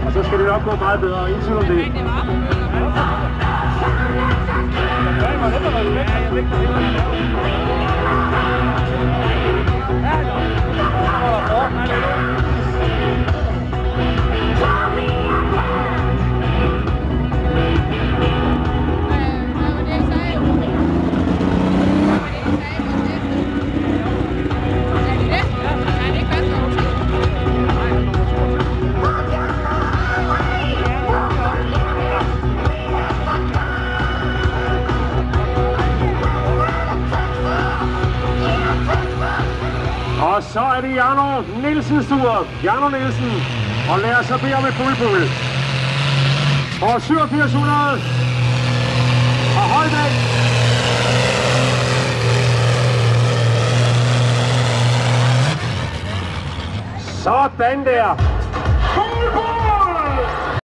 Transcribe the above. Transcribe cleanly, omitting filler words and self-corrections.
Og så skal det nok gå meget bedre, ingen tvivl om det. Og så er det Jarno Nielsens tur. Jarno Nielsen. Og lad os så bede om et bullbull. Og 8700. Og hold væk. Sådan der. Bullbull!